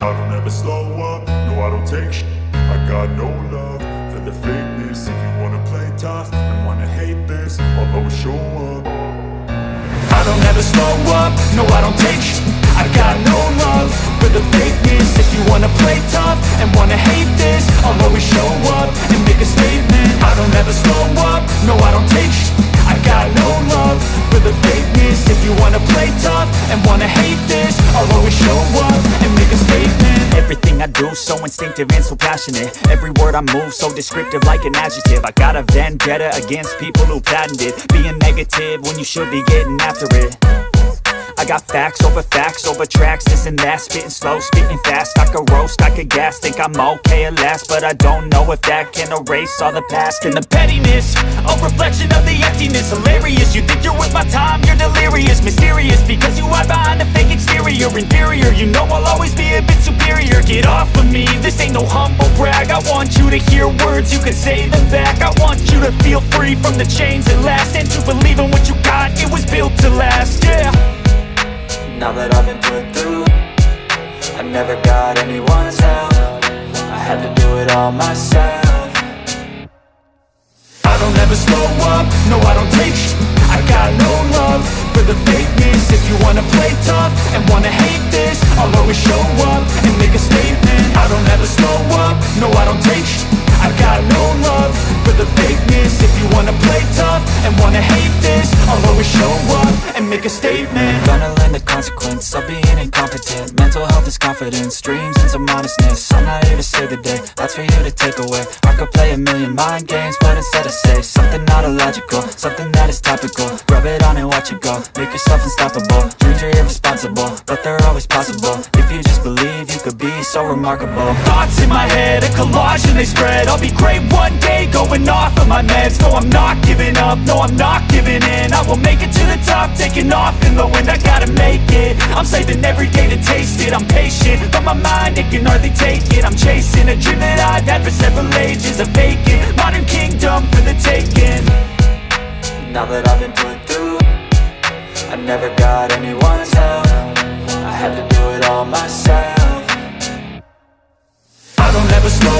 I don't ever slow up, no I don't take sh**. I got no love for the fakeness. If you wanna play tough and wanna hate this, I'll always show up. I don't ever slow up, no I don't take sh**. I got no love for the fakeness. If you wanna play tough and wanna hate this, I'll always show up and make a statement. I don't ever slow up, no I don't take sh**. I got no love for the fakeness. If you wanna play tough and wanna hate this, I'll always show up and make a statement. Everything I do so instinctive and so passionate. Every word I move so descriptive like an adjective. I got a vendetta against people who patented being negative when you should be getting after it. I got facts over tracks, this and that. Spitting slow, spitting fast, I could roast, I could gas. Think I'm okay at last, but I don't know if that can erase all the past. And the pettiness, a reflection of the emptiness. Hilarious, you think you're worth my time, you're delirious. Mysterious, because you hide behind a fake exterior. Inferior, you know I'll always be a bit superior. Get off of me, this ain't no humble brag. I want you to hear words, you can say them back. I want you to feel free from the chains that last, and to believe in what you got, it was built to last, yeah. Now that I've been put through, I never got anyone's help. I had to do it all myself. I don't ever slow up, no I don't take sh**. I got no love for the fakeness. If you wanna play tough and wanna hate this, I'll always show up and make a statement. I don't ever slow up, no I don't take sh**. I got no love for the fakeness. If you wanna play tough and wanna hate this, I'll always show up and make a statement. Gonna learn the consequence of being incompetent. Mental health is confidence, dreams and some modestness. I'm not here to save the day, that's for you to take away. I could play a million mind games, but instead I say something not illogical, something that is topical. Rub it on and watch it go, make yourself unstoppable. Dreams are irresponsible, but they're always possible. If you just believe, you could be so remarkable. Thoughts in my head, a collage and they spread. I'll be great one day, going off of my meds. No, I'm not giving up, no, I'm not giving in. I will make it to the top, taking off in the wind. I gotta make it, I'm saving every day to taste it. I'm patient, but my mind, it can hardly take it. I'm chasing a dream that I've had for several ages. A vacant, modern kingdom for the taking. Now that I've been put through, I never got anyone's help. I had to do it all myself. I don't ever slow